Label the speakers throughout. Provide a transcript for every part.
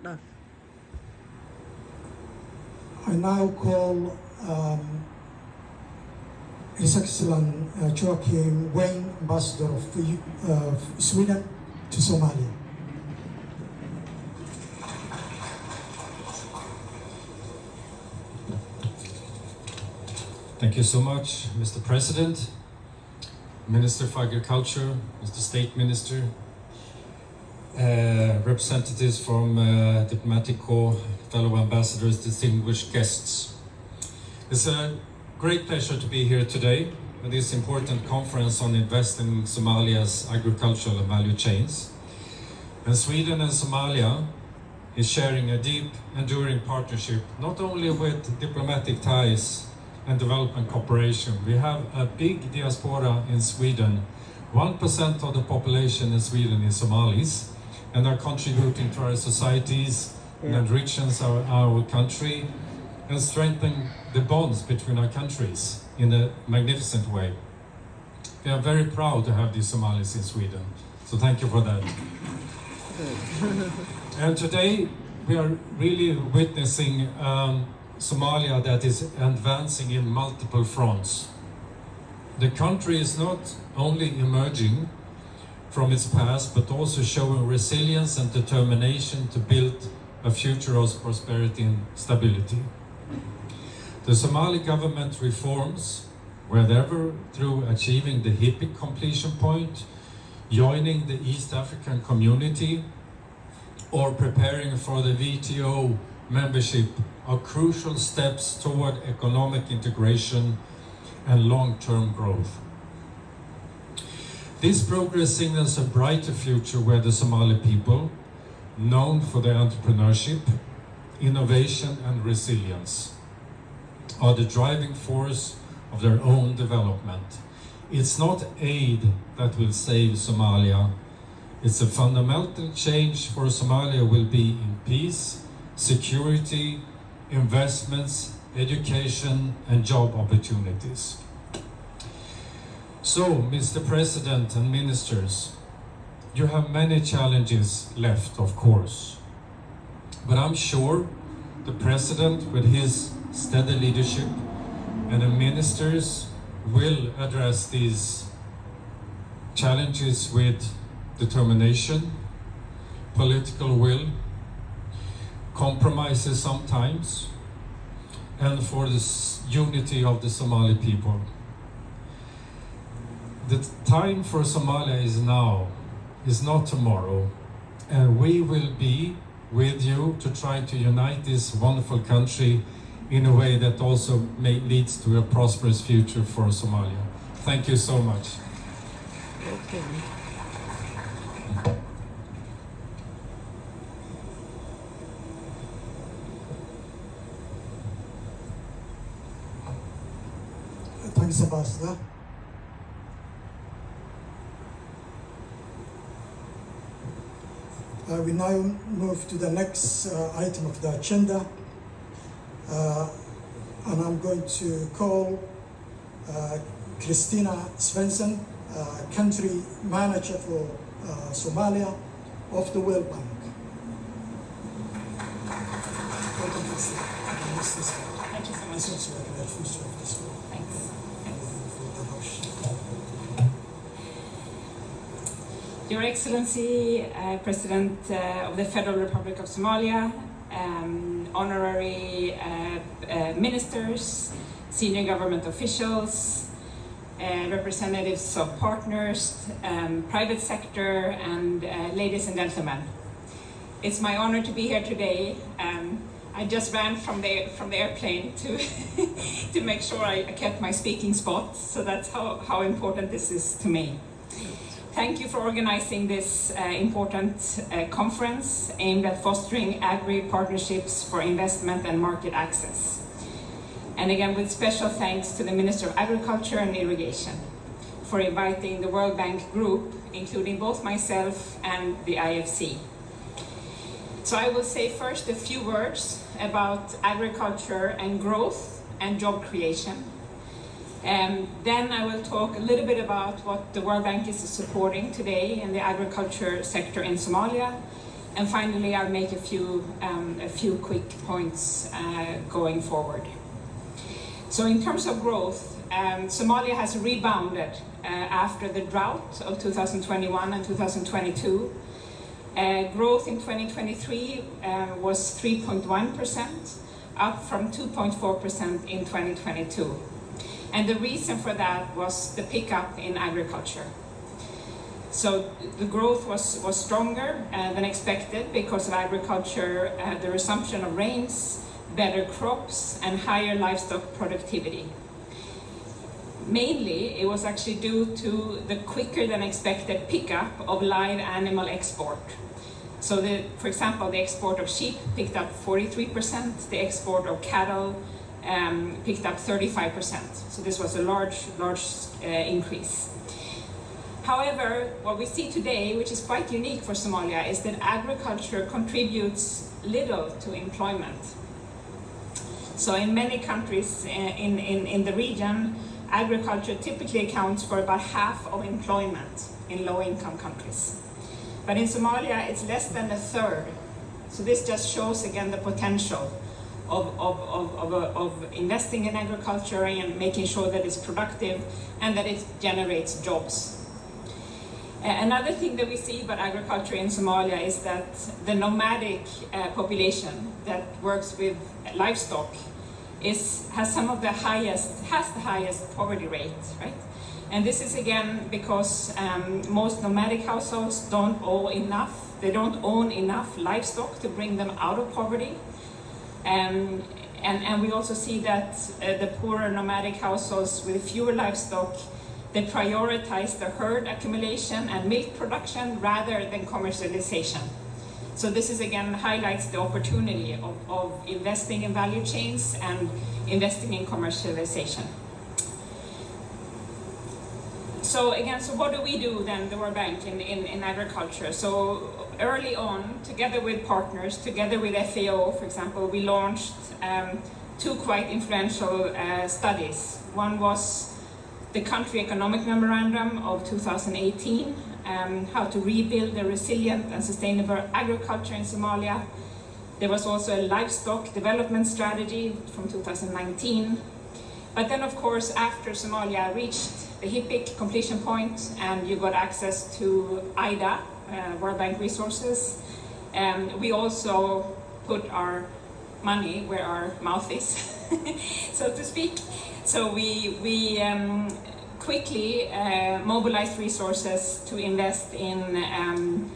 Speaker 1: dhaaf.
Speaker 2: I now call His Excellency Joachim Wayne, Ambassador of Sweden to Somalia.
Speaker 3: Thank you so much, Mr. President, Minister for Agriculture, Mr. State Minister, representatives from Diplomatic Corps, fellow ambassadors, distinguished guests. It's a great pleasure to be here today at this important conference on investing in Somalia's agricultural and value chains. And Sweden and Somalia is sharing a deep, enduring partnership, not only with diplomatic ties and development cooperation. We have a big diaspora in Sweden. 1% of the population in Sweden is Somalis, and are contributing to our societies and enriches our country and strengthen the bonds between our countries in a magnificent way. We are very proud to have these Somalis in Sweden, so thank you for that. And today we are really witnessing Somalia that is advancing in multiple fronts. The country is not only emerging from its past, but also showing resilience and determination to build a future of prosperity and stability. The Somali government reforms, whether through achieving the HIPIC completion point, joining the East African community, or preparing for the WTO membership, are crucial steps toward economic integration and long-term growth. This progress signals a brighter future where the Somali people, known for their entrepreneurship, innovation and resilience, are the driving force of their own development. It's not aid that will save Somalia. It's a fundamental change for Somalia will be in peace, security, investments, education, and job opportunities. So, Mr. President and ministers, you have many challenges left, of course. But I'm sure the President, with his steady leadership, and the ministers will address these challenges with determination, political will, compromises sometimes, and for the unity of the Somali people. The time for Somalia is now, is not tomorrow, and we will be with you to try to unite this wonderful country in a way that also leads to a prosperous future for Somalia. Thank you so much.
Speaker 1: Okay.
Speaker 2: Thanks, Ambassador. We now move to the next item of the agenda, and I'm going to call Christina Svensson, Country Manager for Somalia of the World Bank. Welcome, Christina.
Speaker 4: Thank you so much.
Speaker 2: This is the future of this world.
Speaker 4: Thanks. Your Excellency, President of the Federal Republic of Somalia, honorary ministers, senior government officials, representatives of partners, private sector, and ladies and gentlemen. It's my honor to be here today. I just ran from the airplane to to make sure I kept my speaking spot, so that's how important this is to me. Thank you for organizing this important conference aimed at fostering agri-partnerships for investment and market access. And again, with special thanks to the Minister of Agriculture and Irrigation for inviting the World Bank Group, including both myself and the IFC. So I will say first a few words about agriculture and growth and job creation. Then I will talk a little bit about what the World Bank is supporting today in the agriculture sector in Somalia. And finally, I'll make a few quick points going forward. So in terms of growth, Somalia has rebounded after the drought of 2021 and 2022. Growth in 2023 was 3.1%, up from 2.4% in 2022. And the reason for that was the pickup in agriculture. So the growth was stronger than expected because of agriculture, the resumption of rains, better crops, and higher livestock productivity. Mainly, it was actually due to the quicker than expected pickup of live animal export. So, for example, the export of sheep picked up 43%, the export of cattle picked up 35%. So this was a large increase. However, what we see today, which is quite unique for Somalia, is that agriculture contributes little to employment. So in many countries in the region, agriculture typically accounts for about half of employment in low-income countries. But in Somalia, it's less than a third. So this just shows again the potential of investing in agriculture and making sure that it's productive and that it generates jobs. Another thing that we see about agriculture in Somalia is that the nomadic population that works with livestock has the highest poverty rate, right? And this is again because most nomadic households don't own enough livestock to bring them out of poverty. And we also see that the poorer nomadic households with fewer livestock, they prioritize the herd accumulation and milk production rather than commercialization. So this is again highlights the opportunity of investing in value chains and investing in commercialization. So again, so what do we do then, the World Bank, in agriculture? So early on, together with partners, together with FAO, for example, we launched two quite influential studies. One was the Country Economic Memorandum of 2018, how to rebuild a resilient and sustainable agriculture in Somalia. There was also a livestock development strategy from 2019. But then, of course, after Somalia reached the HIPIC completion point and you got access to IDA, World Bank resources, we also put our money where our mouth is, so to speak. So we quickly mobilized resources to invest in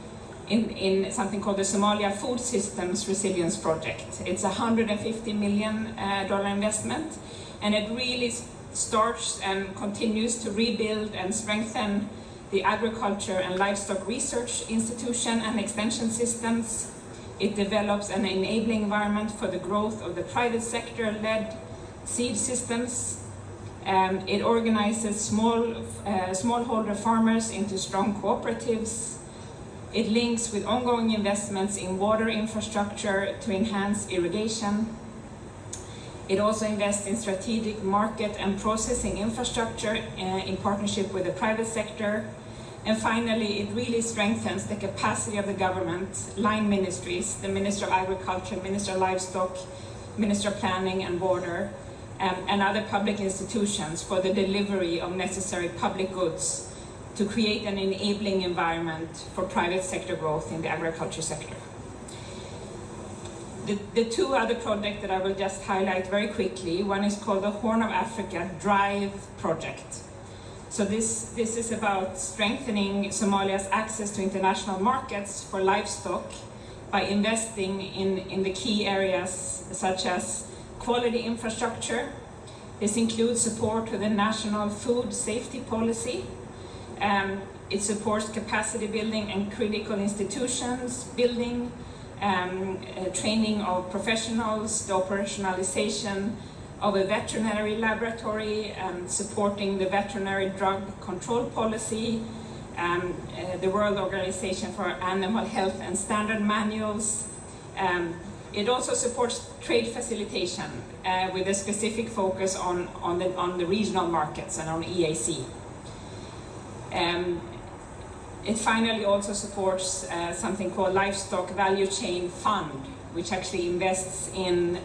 Speaker 4: something called the Somalia Food Systems Resilience Project. It's a $150 million investment, and it really starts and continues to rebuild and strengthen the agriculture and livestock research institution and extension systems. It develops an enabling environment for the growth of the private sector-led seed systems. It organizes smallholder farmers into strong cooperatives. It links with ongoing investments in water infrastructure to enhance irrigation. It also invests in strategic market and processing infrastructure in partnership with the private sector. And finally, it really strengthens the capacity of the government, line ministries, the Minister of Agriculture, Minister of Livestock, Minister of Planning and Border, and other public institutions for the delivery of necessary public goods to create an enabling environment for private sector growth in the agriculture sector. The two other projects that I will just highlight very quickly, one is called the Horn of Africa Drive Project. So this is about strengthening Somalia's access to international markets for livestock by investing in the key areas such as quality infrastructure. This includes support to the national food safety policy. It supports capacity building and critical institutions building, training of professionals, the operationalization of a veterinary laboratory, supporting the veterinary drug control policy, the World Organization for Animal Health and Standard Manuals. It also supports trade facilitation with a specific focus on the regional markets and on EAC. It finally also supports something called Livestock Value Chain Fund, which actually invests in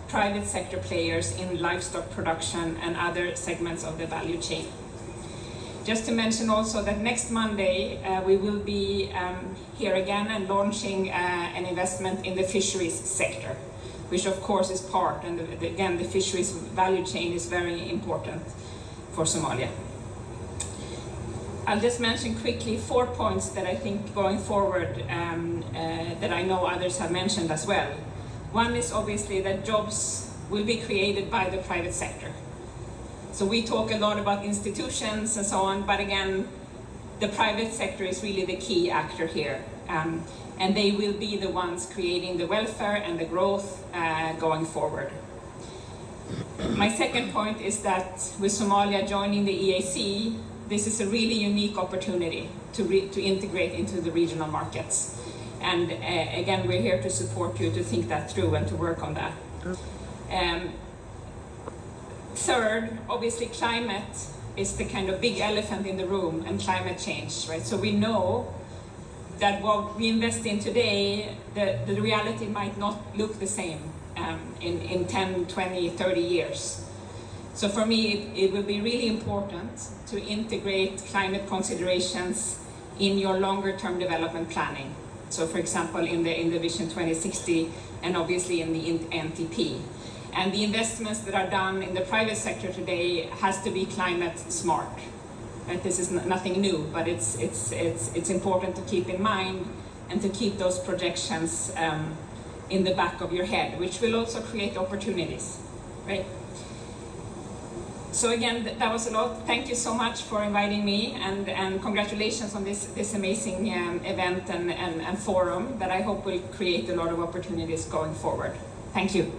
Speaker 4: private sector players in livestock production and other segments of the value chain. Just to mention also that next Monday we will be here again and launching an investment in the fisheries sector, which of course is part, and again the fisheries value chain is very important for Somalia. I'll just mention quickly 4 points that I think going forward that I know others have mentioned as well. One is obviously that jobs will be created by the private sector. So we talk a lot about institutions and so on, but again, the private sector is really the key actor here. And they will be the ones creating the welfare and the growth going forward. My second point is that with Somalia joining the EAC, this is a really unique opportunity to integrate into the regional markets. And again, we're here to support you to think that through and to work on that. Third, obviously climate is the kind of big elephant in the room, and climate change, right? So we know that what we invest in today, the reality might not look the same in 10, 20, 30 years. So for me, it will be really important to integrate climate considerations in your longer term development planning. So for example, in the Vision 2060 and obviously in the NTP. And the investments that are done in the private sector today has to be climate smart. Right? This is nothing new, but it's important to keep in mind and to keep those projections in the back of your head, which will also create opportunities, right? So again, that was a lot. Thank you so much for inviting me, and congratulations on this amazing event and forum that I hope will create a lot of opportunities going forward. Thank you.